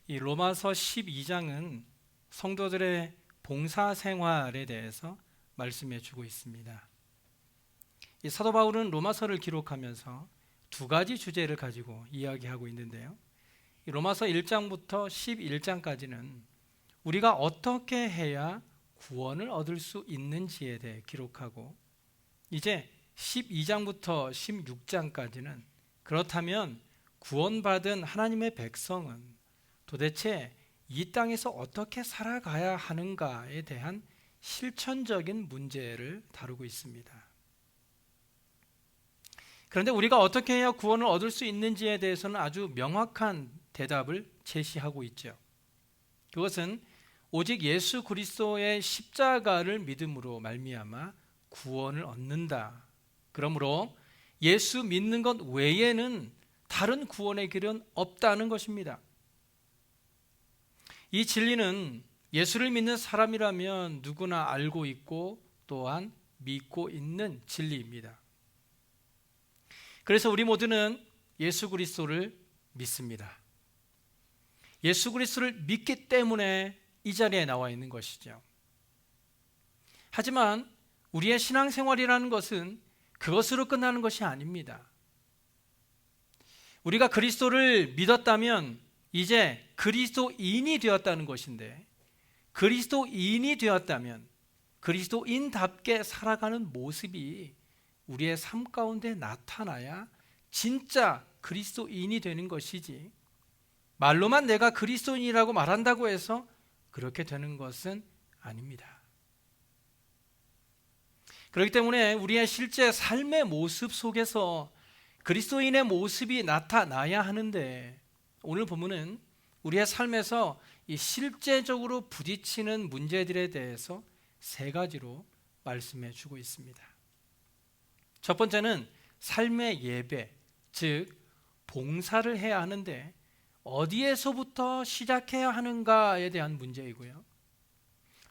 이 로마서 12장은 성도들의 봉사 생활에 대해서 말씀해 주고 있습니다. 이 사도 바울은 로마서를 기록하면서 두 가지 주제를 가지고 이야기하고 있는데요. 이 로마서 1장부터 11장까지는 우리가 어떻게 해야 구원을 얻을 수 있는지에 대해 기록하고, 이제 12장부터 16장까지는 그렇다면 구원받은 하나님의 백성은 도대체 이 땅에서 어떻게 살아가야 하는가에 대한 실천적인 문제를 다루고 있습니다. 그런데 우리가 어떻게 해야 구원을 얻을 수 있는지에 대해서는 아주 명확한 대답을 제시하고 있죠. 그것은 오직 예수 그리스도의 십자가를 믿음으로 말미암아 구원을 얻는다. 그러므로 예수 믿는 것 외에는 다른 구원의 길은 없다는 것입니다. 이 진리는 예수를 믿는 사람이라면 누구나 알고 있고 또한 믿고 있는 진리입니다. 그래서 우리 모두는 예수 그리스도를 믿습니다. 예수 그리스도를 믿기 때문에 이 자리에 나와 있는 것이죠. 하지만 우리의 신앙생활이라는 것은 그것으로 끝나는 것이 아닙니다. 우리가 그리스도를 믿었다면 이제 그리스도인이 되었다는 것인데, 그리스도인이 되었다면 그리스도인답게 살아가는 모습이 우리의 삶 가운데 나타나야 진짜 그리스도인이 되는 것이지, 말로만 내가 그리스도인이라고 말한다고 해서 그렇게 되는 것은 아닙니다. 그렇기 때문에 우리의 실제 삶의 모습 속에서 그리스도인의 모습이 나타나야 하는데, 오늘 본문은 우리의 삶에서 이 실제적으로 부딪히는 문제들에 대해서 세 가지로 말씀해 주고 있습니다. 첫 번째는 삶의 예배, 즉 봉사를 해야 하는데 어디에서부터 시작해야 하는가에 대한 문제이고요.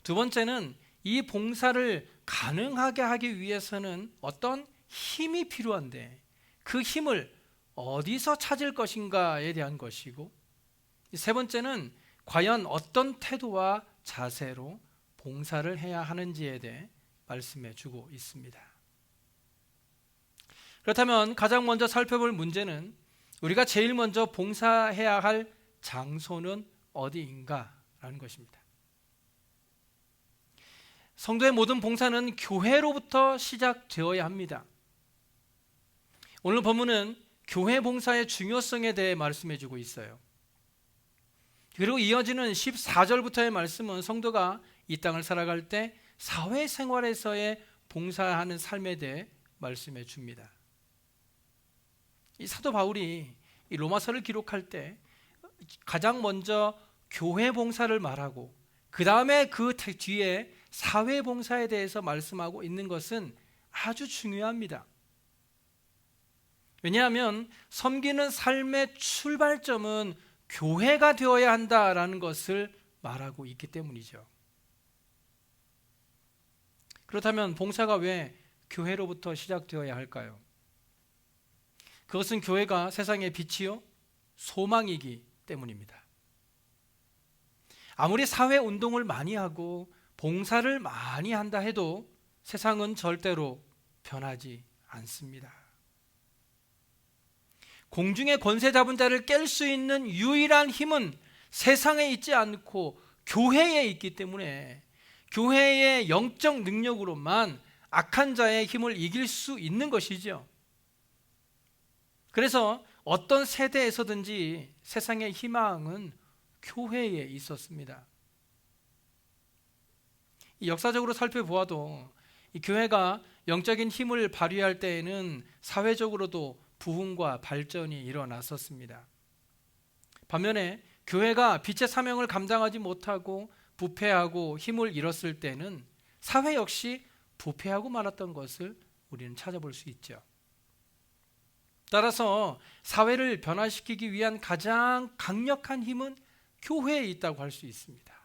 두 번째는 이 봉사를 가능하게 하기 위해서는 어떤 힘이 필요한데 그 힘을 어디서 찾을 것인가에 대한 것이고, 세 번째는 과연 어떤 태도와 자세로 봉사를 해야 하는지에 대해 말씀해 주고 있습니다. 그렇다면 가장 먼저 살펴볼 문제는 우리가 제일 먼저 봉사해야 할 장소는 어디인가라는 것입니다. 성도의 모든 봉사는 교회로부터 시작되어야 합니다. 오늘 본문은 교회 봉사의 중요성에 대해 말씀해 주고 있어요. 그리고 이어지는 14절부터의 말씀은 성도가 이 땅을 살아갈 때 사회생활에서의 봉사하는 삶에 대해 말씀해 줍니다. 이 사도 바울이 이 로마서를 기록할 때 가장 먼저 교회 봉사를 말하고 그 다음에 그 뒤에 사회 봉사에 대해서 말씀하고 있는 것은 아주 중요합니다. 왜냐하면 섬기는 삶의 출발점은 교회가 되어야 한다라는 것을 말하고 있기 때문이죠. 그렇다면 봉사가 왜 교회로부터 시작되어야 할까요? 그것은 교회가 세상의 빛이요 소망이기 때문입니다. 아무리 사회 운동을 많이 하고 봉사를 많이 한다 해도 세상은 절대로 변하지 않습니다. 공중의 권세 잡은 자를 깰 수 있는 유일한 힘은 세상에 있지 않고 교회에 있기 때문에 교회의 영적 능력으로만 악한 자의 힘을 이길 수 있는 것이죠. 그래서 어떤 세대에서든지 세상의 희망은 교회에 있었습니다. 역사적으로 살펴보아도 이 교회가 영적인 힘을 발휘할 때에는 사회적으로도 부흥과 발전이 일어났었습니다. 반면에 교회가 빛의 사명을 감당하지 못하고 부패하고 힘을 잃었을 때는 사회 역시 부패하고 말았던 것을 우리는 찾아볼 수 있죠. 따라서 사회를 변화시키기 위한 가장 강력한 힘은 교회에 있다고 할 수 있습니다.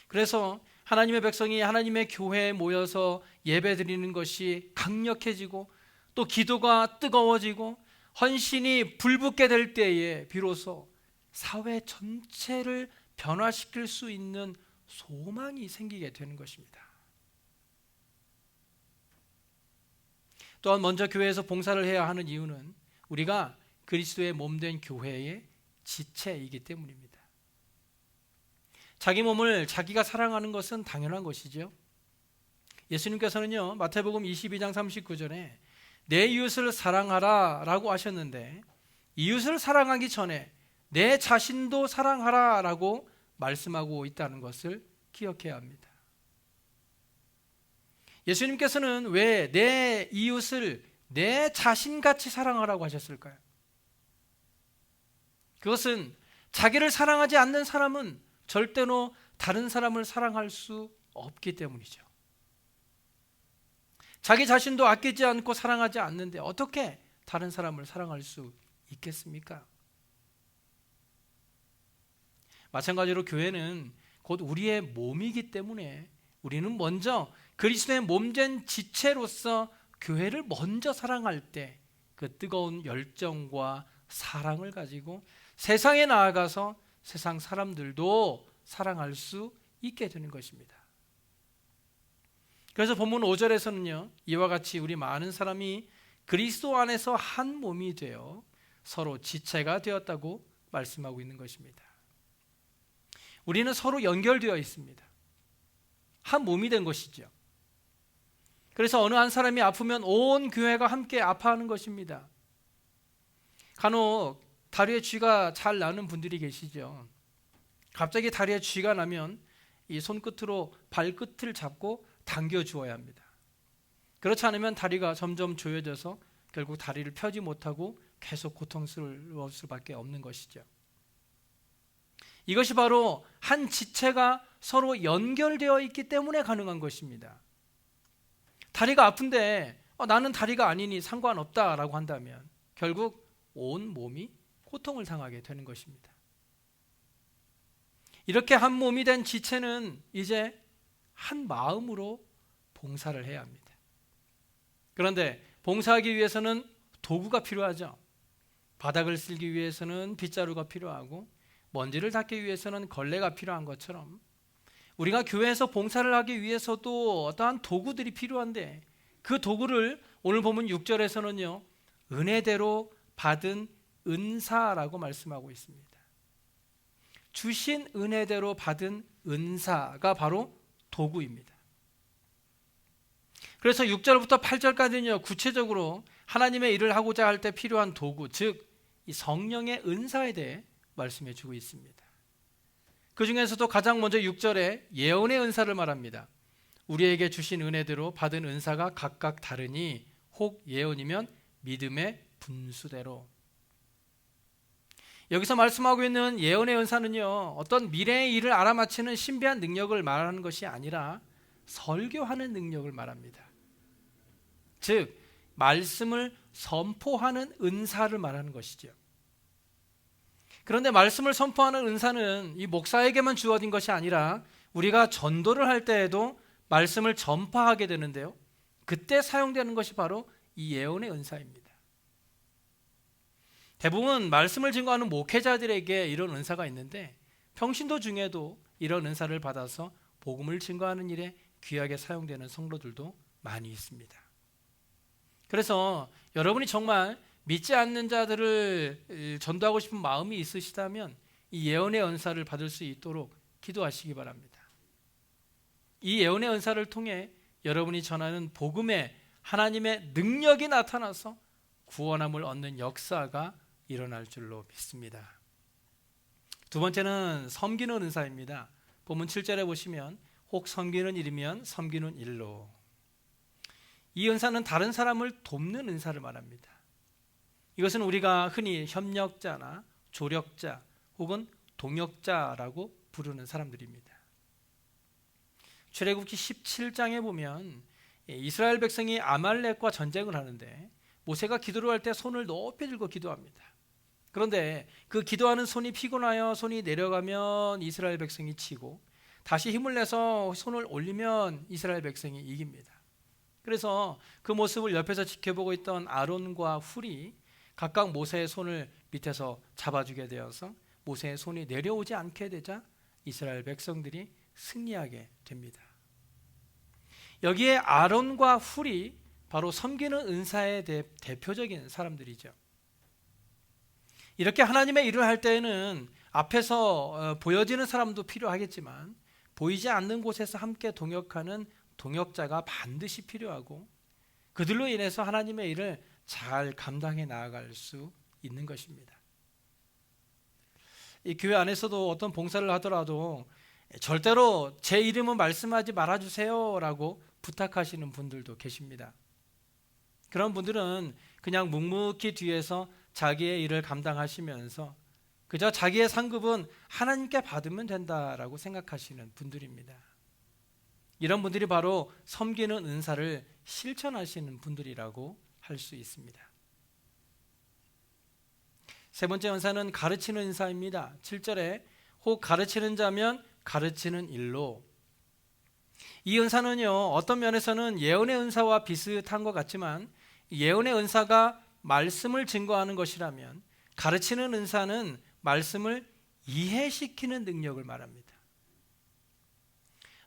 그래서 하나님의 백성이 하나님의 교회에 모여서 예배드리는 것이 강력해지고 또 기도가 뜨거워지고 헌신이 불붙게 될 때에 비로소 사회 전체를 변화시킬 수 있는 소망이 생기게 되는 것입니다. 또한 먼저 교회에서 봉사를 해야 하는 이유는 우리가 그리스도의 몸된 교회의 지체이기 때문입니다. 자기 몸을 자기가 사랑하는 것은 당연한 것이죠. 예수님께서는요, 마태복음 22장 39절에 내 이웃을 사랑하라 라고 하셨는데, 이웃을 사랑하기 전에 내 자신도 사랑하라 라고 말씀하고 있다는 것을 기억해야 합니다. 예수님께서는 왜 내 이웃을 내 자신같이 사랑하라고 하셨을까요? 그것은 자기를 사랑하지 않는 사람은 절대로 다른 사람을 사랑할 수 없기 때문이죠. 자기 자신도 아끼지 않고 사랑하지 않는데 어떻게 다른 사람을 사랑할 수 있겠습니까? 마찬가지로 교회는 곧 우리의 몸이기 때문에 우리는 먼저 그리스도의 몸된 지체로서 교회를 먼저 사랑할 때 그 뜨거운 열정과 사랑을 가지고 세상에 나아가서 세상 사람들도 사랑할 수 있게 되는 것입니다. 그래서 본문 5절에서는요, 이와 같이 우리 많은 사람이 그리스도 안에서 한 몸이 되어 서로 지체가 되었다고 말씀하고 있는 것입니다. 우리는 서로 연결되어 있습니다. 한 몸이 된 것이죠. 그래서 어느 한 사람이 아프면 온 교회가 함께 아파하는 것입니다. 간혹 다리에 쥐가 잘 나는 분들이 계시죠. 갑자기 다리에 쥐가 나면 이 손끝으로 발끝을 잡고 당겨 주어야 합니다. 그렇지 않으면 다리가 점점 조여져서 결국 다리를 펴지 못하고 계속 고통스러울 수밖에 없는 것이죠. 이것이 바로 한 지체가 서로 연결되어 있기 때문에 가능한 것입니다. 다리가 아픈데 나는 다리가 아니니 상관없다라고 한다면 결국 온 몸이 고통을 당하게 되는 것입니다. 이렇게 한 몸이 된 지체는 이제 한 마음으로 봉사를 해야 합니다. 그런데 봉사하기 위해서는 도구가 필요하죠. 바닥을 쓸기 위해서는 빗자루가 필요하고 먼지를 닦기 위해서는 걸레가 필요한 것처럼 우리가 교회에서 봉사를 하기 위해서도 어떠한 도구들이 필요한데 그 도구를 오늘 보면 6절에서는요, 은혜대로 받은 은사라고 말씀하고 있습니다. 주신 은혜대로 받은 은사가 바로 도구입니다. 그래서 6절부터 8절까지는요, 구체적으로 하나님의 일을 하고자 할 때 필요한 도구, 즉 이 성령의 은사에 대해 말씀해 주고 있습니다. 그 중에서도 가장 먼저 6절에 예언의 은사를 말합니다. 우리에게 주신 은혜대로 받은 은사가 각각 다르니 혹 예언이면 믿음의 분수대로. 여기서 말씀하고 있는 예언의 은사는요, 어떤 미래의 일을 알아맞히는 신비한 능력을 말하는 것이 아니라 설교하는 능력을 말합니다. 즉 말씀을 선포하는 은사를 말하는 것이죠. 그런데 말씀을 선포하는 은사는 이 목사에게만 주어진 것이 아니라 우리가 전도를 할 때에도 말씀을 전파하게 되는데요, 그때 사용되는 것이 바로 이 예언의 은사입니다. 대부분 말씀을 증거하는 목회자들에게 이런 은사가 있는데 평신도 중에도 이런 은사를 받아서 복음을 증거하는 일에 귀하게 사용되는 성도들도 많이 있습니다. 그래서 여러분이 정말 믿지 않는 자들을 전도하고 싶은 마음이 있으시다면 이 예언의 은사를 받을 수 있도록 기도하시기 바랍니다. 이 예언의 은사를 통해 여러분이 전하는 복음에 하나님의 능력이 나타나서 구원함을 얻는 역사가 일어날 줄로 믿습니다. 두 번째는 섬기는 은사입니다. 본문 7절에 보시면 혹 섬기는 일이면 섬기는 일로. 이 은사는 다른 사람을 돕는 은사를 말합니다. 이것은 우리가 흔히 협력자나 조력자 혹은 동역자라고 부르는 사람들입니다. 출애굽기 17장에 보면 이스라엘 백성이 아말렉과 전쟁을 하는데 모세가 기도를 할 때 손을 높이 들고 기도합니다. 그런데 그 기도하는 손이 피곤하여 손이 내려가면 이스라엘 백성이 치고 다시 힘을 내서 손을 올리면 이스라엘 백성이 이깁니다. 그래서 그 모습을 옆에서 지켜보고 있던 아론과 훌이 각각 모세의 손을 밑에서 잡아주게 되어서 모세의 손이 내려오지 않게 되자 이스라엘 백성들이 승리하게 됩니다. 여기에 아론과 훌이 바로 섬기는 은사의 대표적인 사람들이죠. 이렇게 하나님의 일을 할 때에는 앞에서 보여지는 사람도 필요하겠지만 보이지 않는 곳에서 함께 동역하는 동역자가 반드시 필요하고 그들로 인해서 하나님의 일을 잘 감당해 나아갈 수 있는 것입니다. 이 교회 안에서도 어떤 봉사를 하더라도 절대로 제 이름은 말씀하지 말아주세요 라고 부탁하시는 분들도 계십니다. 그런 분들은 그냥 묵묵히 뒤에서 자기의 일을 감당하시면서 그저 자기의 상급은 하나님께 받으면 된다라고 생각하시는 분들입니다. 이런 분들이 바로 섬기는 은사를 실천하시는 분들이라고 할 수 있습니다. 세 번째 은사는 가르치는 은사입니다. 7절에 혹 가르치는 자면 가르치는 일로. 이 은사는요, 어떤 면에서는 예언의 은사와 비슷한 것 같지만 예언의 은사가 말씀을 증거하는 것이라면 가르치는 은사는 말씀을 이해시키는 능력을 말합니다.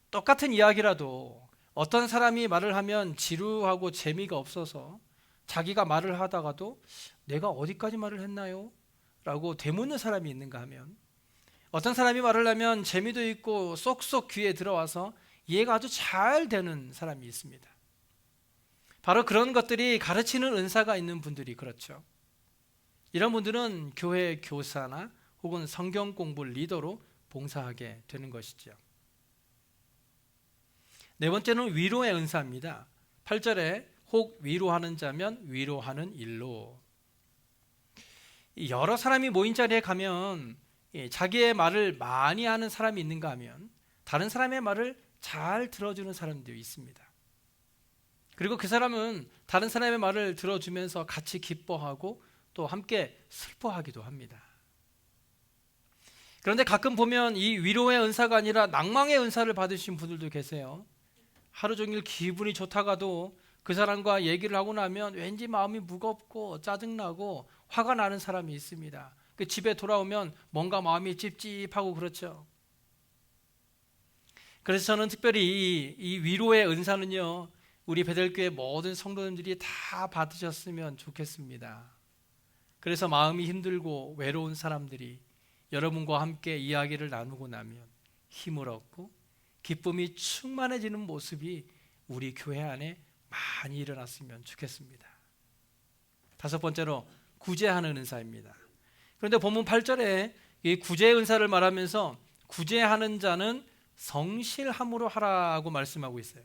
똑같은 이야기라도 어떤 사람이 말을 하면 지루하고 재미가 없어서 자기가 말을 하다가도 내가 어디까지 말을 했나요? 라고 되묻는 사람이 있는가 하면 어떤 사람이 말을 하면 재미도 있고 쏙쏙 귀에 들어와서 이해가 아주 잘 되는 사람이 있습니다. 바로 그런 것들이 가르치는 은사가 있는 분들이 그렇죠. 이런 분들은 교회 교사나 혹은 성경 공부 리더로 봉사하게 되는 것이죠. 네 번째는 위로의 은사입니다. 8절에 혹 위로하는 자면 위로하는 일로. 여러 사람이 모인 자리에 가면 자기의 말을 많이 하는 사람이 있는가 하면 다른 사람의 말을 잘 들어주는 사람도 있습니다. 그리고 그 사람은 다른 사람의 말을 들어주면서 같이 기뻐하고 또 함께 슬퍼하기도 합니다. 그런데 가끔 보면 이 위로의 은사가 아니라 낭망의 은사를 받으신 분들도 계세요. 하루 종일 기분이 좋다가도 그 사람과 얘기를 하고 나면 왠지 마음이 무겁고 짜증나고 화가 나는 사람이 있습니다. 그 집에 돌아오면 뭔가 마음이 찝찝하고 그렇죠. 그래서 저는 특별히 이 위로의 은사는요, 우리 베델교회 모든 성도님들이 다 받으셨으면 좋겠습니다. 그래서 마음이 힘들고 외로운 사람들이 여러분과 함께 이야기를 나누고 나면 힘을 얻고 기쁨이 충만해지는 모습이 우리 교회 안에 많이 일어났으면 좋겠습니다. 다섯 번째로 구제하는 은사입니다. 그런데 본문 8절에 이 구제 은사를 말하면서 구제하는 자는 성실함으로 하라고 말씀하고 있어요.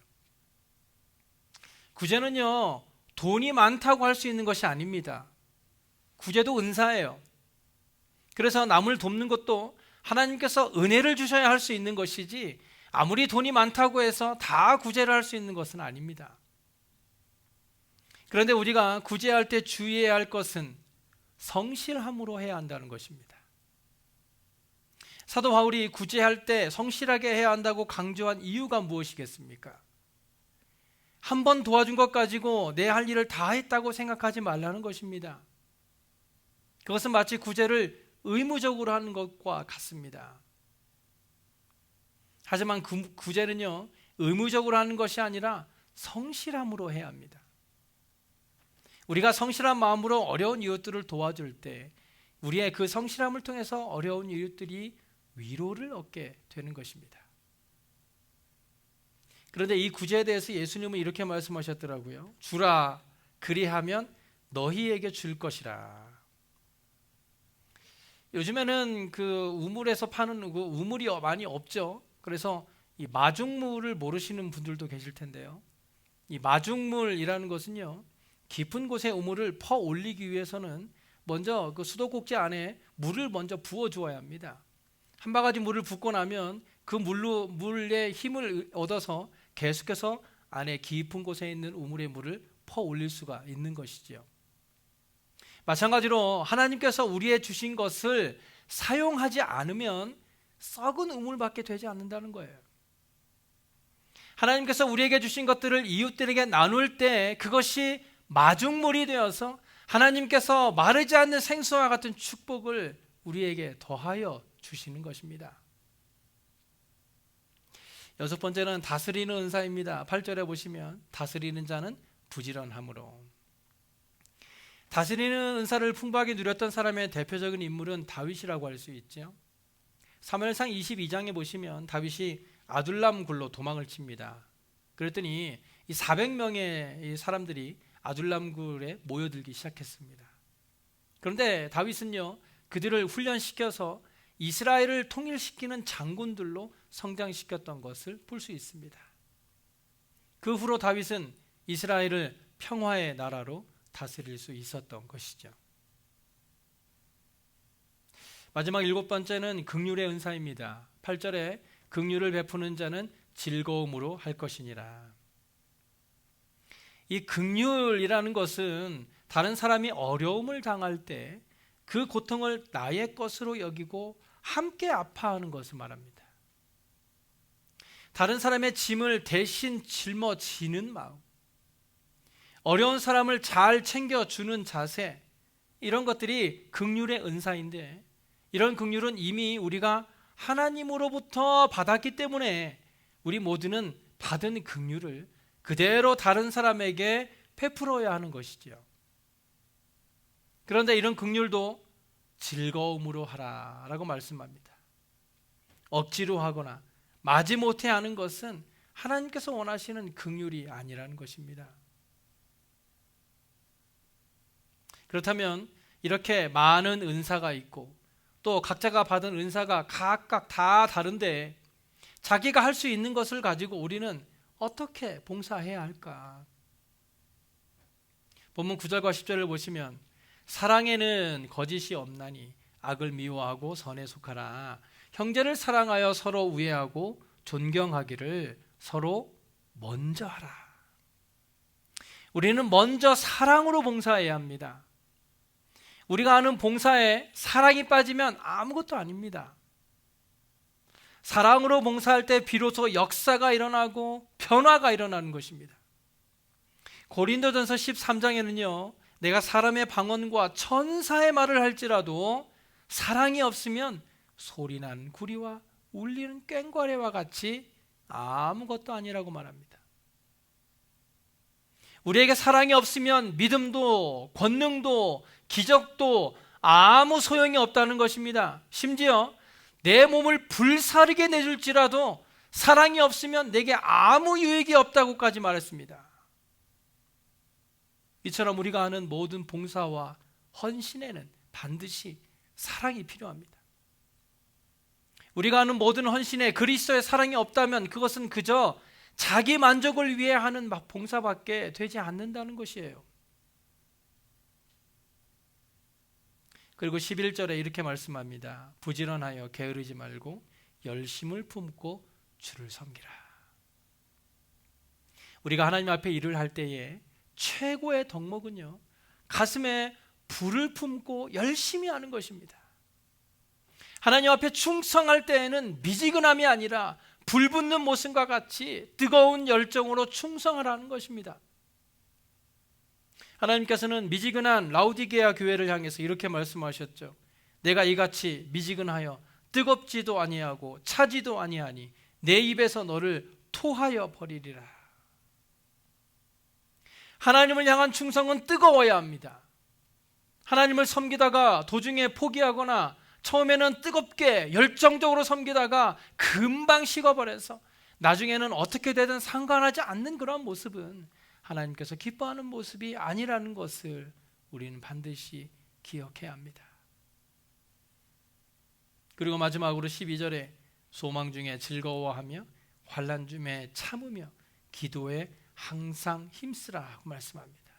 구제는요, 돈이 많다고 할 수 있는 것이 아닙니다. 구제도 은사예요. 그래서 남을 돕는 것도 하나님께서 은혜를 주셔야 할 수 있는 것이지 아무리 돈이 많다고 해서 다 구제를 할 수 있는 것은 아닙니다. 그런데 우리가 구제할 때 주의해야 할 것은 성실함으로 해야 한다는 것입니다. 사도 바울이 구제할 때 성실하게 해야 한다고 강조한 이유가 무엇이겠습니까? 한 번 도와준 것 가지고 내 할 일을 다 했다고 생각하지 말라는 것입니다. 그것은 마치 구제를 의무적으로 하는 것과 같습니다. 하지만 구제는요, 의무적으로 하는 것이 아니라 성실함으로 해야 합니다. 우리가 성실한 마음으로 어려운 이웃들을 도와줄 때 우리의 그 성실함을 통해서 어려운 이웃들이 위로를 얻게 되는 것입니다. 그런데 이 구제에 대해서 예수님은 이렇게 말씀하셨더라고요. 주라, 그리하면 너희에게 줄 것이라. 요즘에는 그 우물에서 파는 그 우물이 많이 없죠. 그래서 이 마중물을 모르시는 분들도 계실 텐데요. 이 마중물이라는 것은요, 깊은 곳에 우물을 퍼 올리기 위해서는 먼저 그 수도꼭지 안에 물을 먼저 부어 주어야 합니다. 한 바가지 물을 붓고 나면 그 물에 힘을 얻어서 계속해서 안에 깊은 곳에 있는 우물의 물을 퍼 올릴 수가 있는 것이지요. 마찬가지로 하나님께서 우리의 주신 것을 사용하지 않으면 썩은 우물밖에 되지 않는다는 거예요. 하나님께서 우리에게 주신 것들을 이웃들에게 나눌 때 그것이 마중물이 되어서 하나님께서 마르지 않는 생수와 같은 축복을 우리에게 더하여 주시는 것입니다. 여섯 번째는 다스리는 은사입니다. 8절에 보시면 다스리는 자는 부지런함으로. 다스리는 은사를 풍부하게 누렸던 사람의 대표적인 인물은 다윗이라고 할 수 있죠. 사무엘상 22장에 보시면 다윗이 아둘람 굴로 도망을 칩니다. 그랬더니 이 400명의 이 사람들이 아둘람 굴에 모여들기 시작했습니다. 그런데 다윗은요, 그들을 훈련시켜서 이스라엘을 통일시키는 장군들로 성장시켰던 것을 볼 수 있습니다. 그 후로 다윗은 이스라엘을 평화의 나라로 다스릴 수 있었던 것이죠. 마지막 일곱 번째는 긍휼의 은사입니다. 8절에 긍휼을 베푸는 자는 즐거움으로 할 것이니라. 이 긍휼이라는 것은 다른 사람이 어려움을 당할 때 그 고통을 나의 것으로 여기고 함께 아파하는 것을 말합니다. 다른 사람의 짐을 대신 짊어지는 마음, 어려운 사람을 잘 챙겨주는 자세, 이런 것들이 긍휼의 은사인데, 이런 긍휼은 이미 우리가 하나님으로부터 받았기 때문에 우리 모두는 받은 긍휼을 그대로 다른 사람에게 베풀어야 하는 것이지요. 그런데 이런 긍휼도 즐거움으로 하라라고 말씀합니다. 억지로 하거나 마지못해 하는 것은 하나님께서 원하시는 긍휼이 아니라는 것입니다. 그렇다면 이렇게 많은 은사가 있고 또 각자가 받은 은사가 각각 다 다른데 자기가 할 수 있는 것을 가지고 우리는 어떻게 봉사해야 할까? 본문 9절과 10절을 보시면 사랑에는 거짓이 없나니 악을 미워하고 선에 속하라. 형제를 사랑하여 서로 우애하고 존경하기를 서로 먼저 하라. 우리는 먼저 사랑으로 봉사해야 합니다. 우리가 하는 봉사에 사랑이 빠지면 아무것도 아닙니다. 사랑으로 봉사할 때 비로소 역사가 일어나고 변화가 일어나는 것입니다. 고린도전서 13장에는요, 내가 사람의 방언과 천사의 말을 할지라도 사랑이 없으면 소리난 구리와 울리는 꽹과리와 같이 아무것도 아니라고 말합니다. 우리에게 사랑이 없으면 믿음도 권능도 기적도 아무 소용이 없다는 것입니다. 심지어 내 몸을 불사르게 내줄지라도 사랑이 없으면 내게 아무 유익이 없다고까지 말했습니다. 이처럼 우리가 하는 모든 봉사와 헌신에는 반드시 사랑이 필요합니다. 우리가 하는 모든 헌신에 그리스도의 사랑이 없다면 그것은 그저 자기 만족을 위해 하는 봉사밖에 되지 않는다는 것이에요. 그리고 11절에 이렇게 말씀합니다. 부지런하여 게으르지 말고 열심을 품고 주를 섬기라. 우리가 하나님 앞에 일을 할 때에 최고의 덕목은요, 가슴에 불을 품고 열심히 하는 것입니다. 하나님 앞에 충성할 때에는 미지근함이 아니라 불붙는 모습과 같이 뜨거운 열정으로 충성을 하는 것입니다. 하나님께서는 미지근한 라우디게아 교회를 향해서 이렇게 말씀하셨죠. 내가 이같이 미지근하여 뜨겁지도 아니하고 차지도 아니하니 내 입에서 너를 토하여 버리리라. 하나님을 향한 충성은 뜨거워야 합니다. 하나님을 섬기다가 도중에 포기하거나 처음에는 뜨겁게 열정적으로 섬기다가 금방 식어버려서 나중에는 어떻게 되든 상관하지 않는 그런 모습은 하나님께서 기뻐하는 모습이 아니라는 것을 우리는 반드시 기억해야 합니다. 그리고 마지막으로 12절에 소망 중에 즐거워하며 환난 중에 참으며 기도에 항상 힘쓰라고 말씀합니다.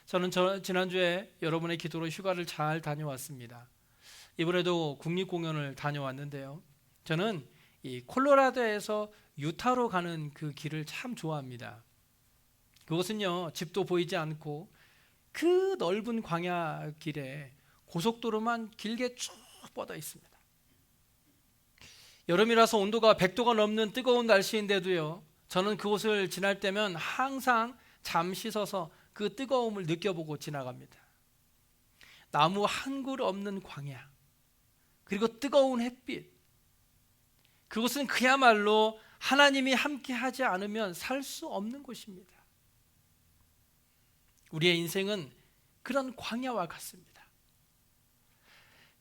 저는 지난주에 여러분의 기도로 휴가를 잘 다녀왔습니다. 이번에도 국립공원을 다녀왔는데요, 저는 이 콜로라도에서 유타로 가는 그 길을 참 좋아합니다. 그것은요, 집도 보이지 않고 그 넓은 광야 길에 고속도로만 길게 쭉 뻗어 있습니다. 여름이라서 온도가 100도가 넘는 뜨거운 날씨인데도요, 저는 그곳을 지날 때면 항상 잠시 서서 그 뜨거움을 느껴보고 지나갑니다. 나무 한 그루 없는 광야, 그리고 뜨거운 햇빛, 그곳은 그야말로 하나님이 함께하지 않으면 살 수 없는 곳입니다. 우리의 인생은 그런 광야와 같습니다.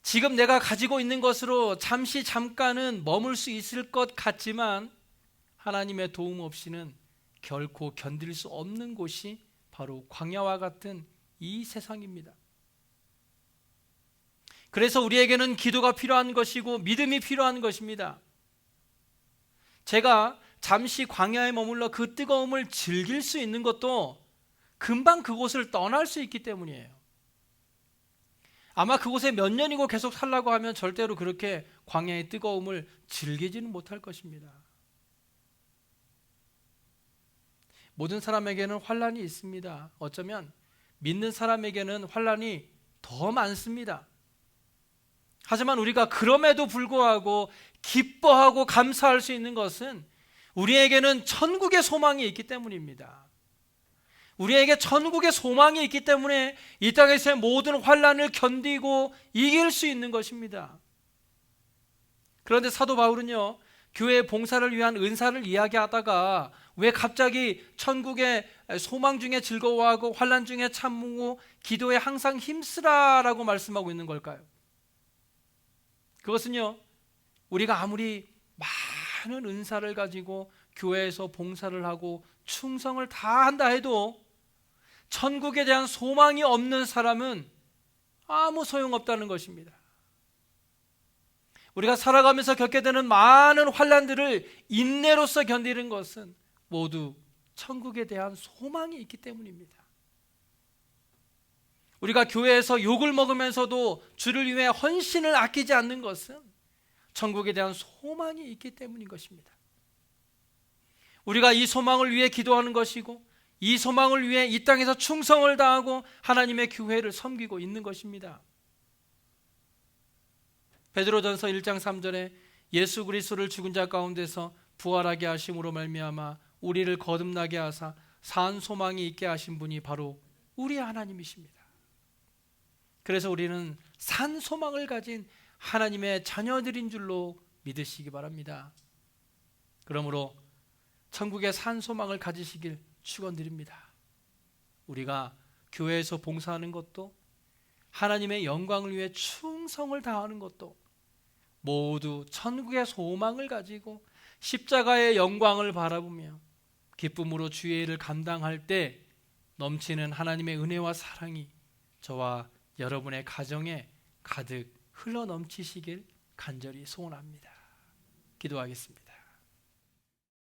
지금 내가 가지고 있는 것으로 잠깐은 머물 수 있을 것 같지만 하나님의 도움 없이는 결코 견딜 수 없는 곳이 바로 광야와 같은 이 세상입니다. 그래서 우리에게는 기도가 필요한 것이고 믿음이 필요한 것입니다. 제가 잠시 광야에 머물러 그 뜨거움을 즐길 수 있는 것도 금방 그곳을 떠날 수 있기 때문이에요. 아마 그곳에 몇 년이고 계속 살라고 하면 절대로 그렇게 광야의 뜨거움을 즐기지는 못할 것입니다. 모든 사람에게는 환난이 있습니다. 어쩌면 믿는 사람에게는 환난이 더 많습니다. 하지만 우리가 그럼에도 불구하고 기뻐하고 감사할 수 있는 것은 우리에게는 천국의 소망이 있기 때문입니다. 우리에게 천국의 소망이 있기 때문에 이 땅에서의 모든 환난을 견디고 이길 수 있는 것입니다. 그런데 사도 바울은요, 교회 봉사를 위한 은사를 이야기하다가 왜 갑자기 천국의 소망 중에 즐거워하고 환난 중에 참고 기도에 항상 힘쓰라라고 말씀하고 있는 걸까요? 그것은요, 우리가 아무리 많은 은사를 가지고 교회에서 봉사를 하고 충성을 다한다 해도 천국에 대한 소망이 없는 사람은 아무 소용없다는 것입니다. 우리가 살아가면서 겪게 되는 많은 환난들을 인내로서 견디는 것은 모두 천국에 대한 소망이 있기 때문입니다. 우리가 교회에서 욕을 먹으면서도 주를 위해 헌신을 아끼지 않는 것은 천국에 대한 소망이 있기 때문인 것입니다. 우리가 이 소망을 위해 기도하는 것이고 이 소망을 위해 이 땅에서 충성을 다하고 하나님의 교회를 섬기고 있는 것입니다. 베드로전서 1장 3절에 예수 그리스도를 죽은 자 가운데서 부활하게 하심으로 말미암아 우리를 거듭나게 하사 산 소망이 있게 하신 분이 바로 우리 하나님이십니다. 그래서 우리는 산 소망을 가진 하나님의 자녀들인 줄로 믿으시기 바랍니다. 그러므로 천국의 산 소망을 가지시길 축원드립니다. 우리가 교회에서 봉사하는 것도 하나님의 영광을 위해 충성을 다하는 것도 모두 천국의 소망을 가지고 십자가의 영광을 바라보며 기쁨으로 주의 일을 감당할 때 넘치는 하나님의 은혜와 사랑이 저와 여러분의 가정에 가득 흘러 넘치시길 간절히 소원합니다. 기도하겠습니다.